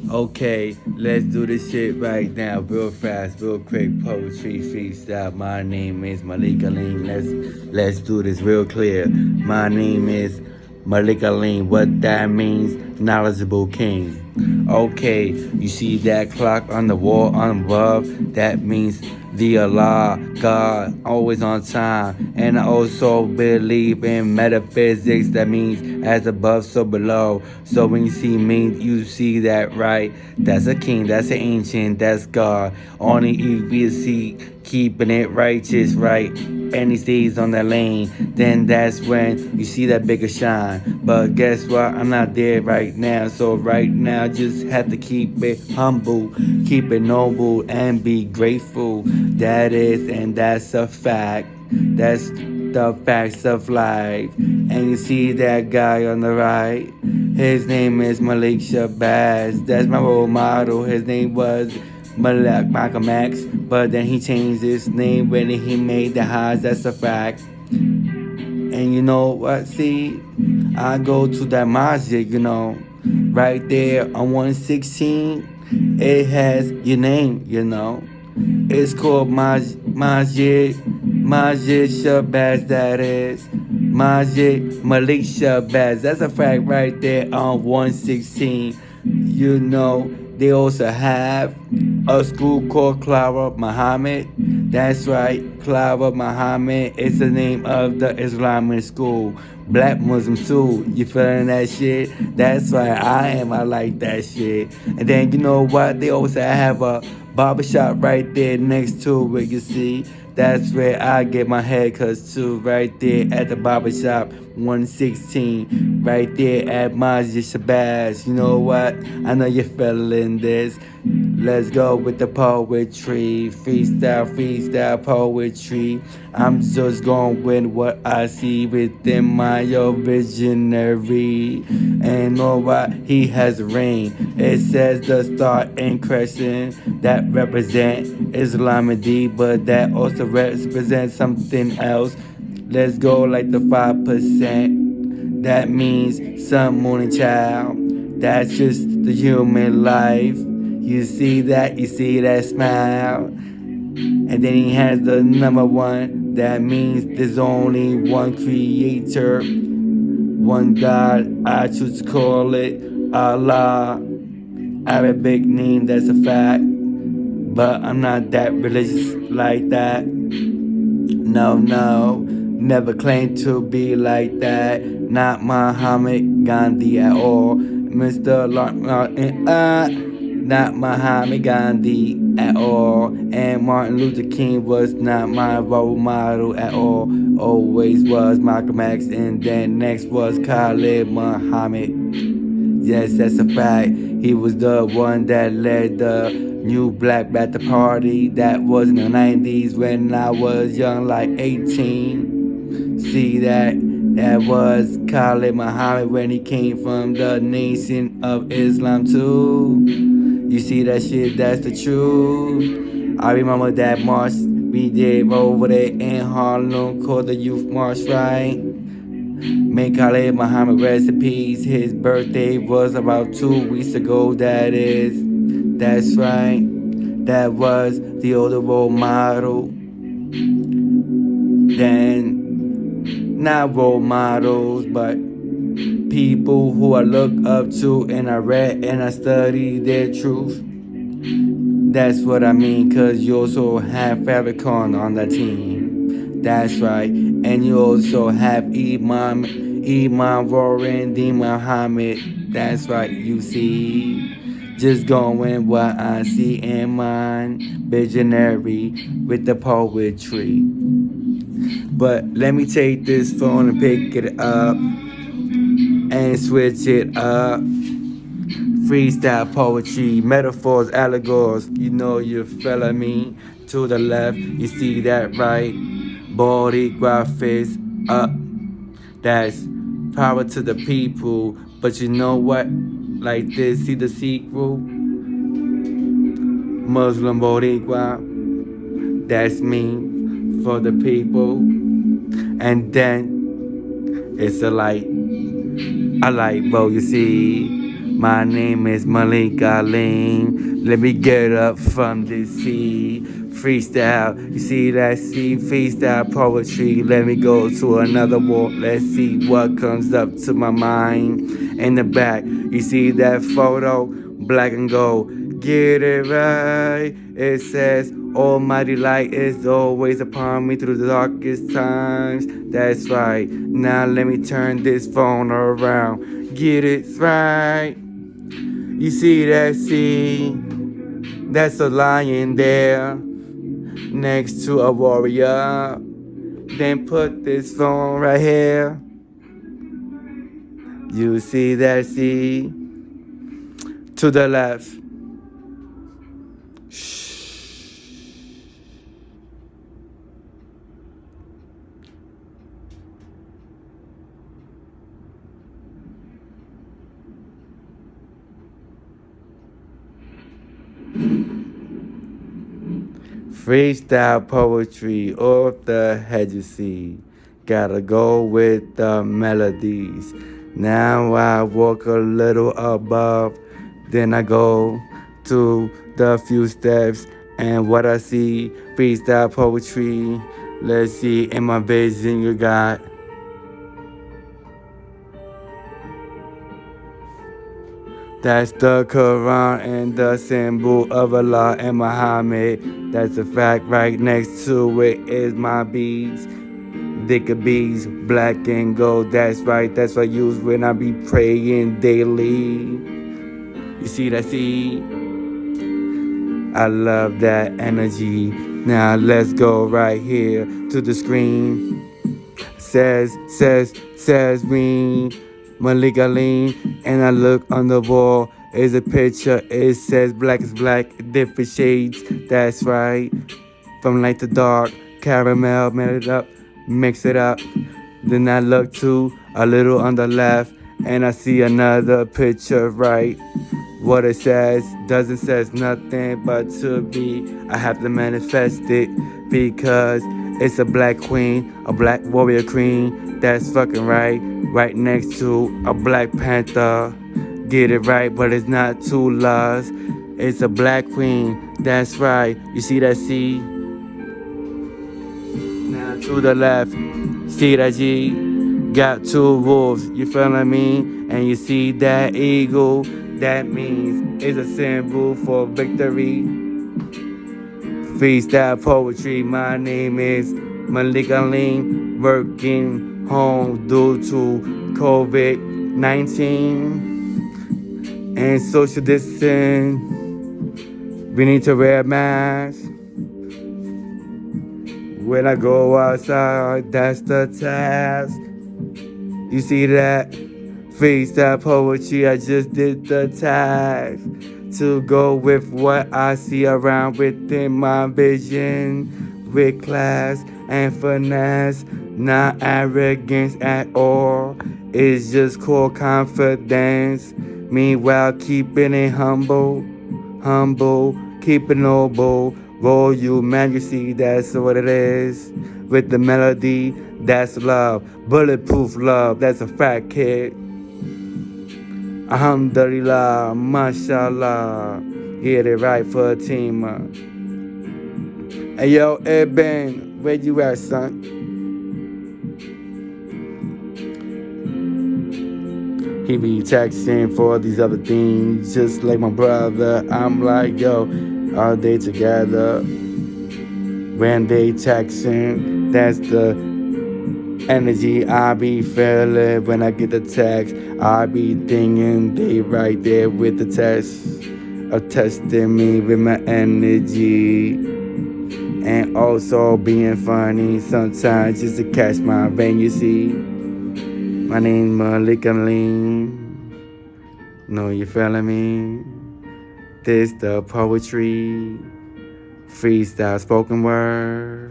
Okay, let's do this shit right now, real fast, real quick. Poetry freestyle. My name is Malik Alim. Let's do this real clear. My name is Malik Alim. What that means, knowledgeable king. Okay, you see that clock on the wall on above? That means the Allah, God, always on time. And I also believe in metaphysics. That means as above, so below. So when you see me, you see that right. That's a king, that's an ancient, that's God. Only if we see keeping it righteous, right? And he stays on that lane, then that's when you see that bigger shine. But guess what? I'm not there right now. So right now, just have to keep it humble, keep it noble, and be grateful. That is, and that's a fact. That's the facts of life. And you see that guy on the right? His name is Malik Shabazz. That's my role model. His name was Malcolm X, but then he changed his name when he made the highs. That's a fact. And you know what? See, I go to that masjid, right there on 116. It has your name, It's called Masjid Shabazz, that is. Masjid Malik Shabazz. That's a fact right there on 116. They also have a school called Clara Muhammad. That's right, Clara Muhammad is the name of the Islamic school. Black Muslim school. You feeling that shit? That's right, I like that shit. And then you know what? They also have a barbershop right there next to it, you see. That's where I get my haircuts too, right there at the barbershop 116, right there at Masjid Shabazz. You know what? I know you're feeling this. Let's go with the poetry, freestyle poetry. I'm just going with what I see within my visionary. And know what? He has rain. It says the star and crescent that represent Islamity, but that also represents something else. Let's go like the 5%. That means sun, moon, and child. That's just the human life. You see that smile. And then he has the number one. That means there's only one creator, one God. I choose to call it Allah. Arabic name, that's a fact. But I'm not that religious like that. No, never claimed to be like that. Not Muhammad Gandhi at all. Mr. Not Muhammad Gandhi at all. And Martin Luther King was not my role model at all. Always was Malcolm X, and then next was Khalid Muhammad. Yes, that's a fact. He was the one that led the new Black Panther Party. That was in the 90s when I was young, like 18. See that? That was Khalid Muhammad when he came from the Nation of Islam too. You see that shit? That's the truth. I remember that march we did over there in Harlem called the Youth March, right? May Khalid Muhammad rest in peace. His birthday was about 2 weeks ago, that is. That's right. That was the older role model. Then, not role models, but people who I look up to, and I read and I study their truth. That's what I mean, cause you also have Farrakhan on the team. That's right. And you also have Imam Roaring D. Muhammad. That's right, you see. Just going what I see in mind. Visionary with the poetry. But let me take this phone and pick it up and switch it up. Freestyle poetry, metaphors, allegories. You know you feel me. To the left, you see that right. Body graphics up. That's power to the people. But you know what? Like this, see the sequel? Muslim Boricua. That's me for the people. And then it's a light. I like, bro, you see. My name is Malik Alim. Let me get up from this sea. Freestyle, you see that sea? Freestyle poetry. Let me go to another walk. Let's see what comes up to my mind. In the back, you see that photo? Black and gold. Get it right. It says, Almighty light is always upon me through the darkest times. That's right. Now let me turn this phone around. Get it right. You see that sea? That's a lion there next to a warrior. Then put this phone right here. You see that sea? To the left. Freestyle poetry off the head, you see. Gotta go with the melodies. Now I walk a little above, then I go to the few steps, and what I see, freestyle poetry. Let's see, in my vision you got. That's the Quran and the symbol of Allah and Muhammad. That's a fact. Right next to it is my beads. Thicker beads, black and gold. That's right. That's what I use when I be praying daily. You see that seed? I love that energy. Now let's go right here to the screen. Says me, Malik Alim, and I look on the wall. Is a picture. It says black is black, different shades. That's right. From light to dark, caramel, mix it up. Then I look to a little on the left, and I see another picture right. What it says doesn't says nothing, but to me, I have to manifest it because it's a black queen, a black warrior queen. That's fucking right. Right next to a Black Panther. Get it right, but it's not too lost. It's a black queen. That's right. You see that C? Now to the left. See that G? Got two wolves. You feeling me? And you see that eagle? That means it's a symbol for victory. Freestyle poetry. My name is Malik Alim. Working home due to COVID-19 and social distancing. We need to wear masks. When I go outside, that's the task. You see that? Freestyle poetry, I just did the task to go with what I see around within my vision, with class and finesse, not arrogance at all. It's just core confidence. Meanwhile, keeping it humble, keeping noble. Roll you, man, you see that's what it is. With the melody, that's love. Bulletproof love, that's a fact, kid. Alhamdulillah, mashallah. Get it right for a team. Hey yo, Ben, where you at, son? He be texting for these other things, just like my brother. I'm like, yo, are they together? When they texting, that's the energy I be feeling. When I get the text, I be thinking they right there with the text, testing me with my energy, and also being funny sometimes just to catch my vein. You see, my name Malik Alim. Know you feeling me? This the poetry, freestyle spoken word.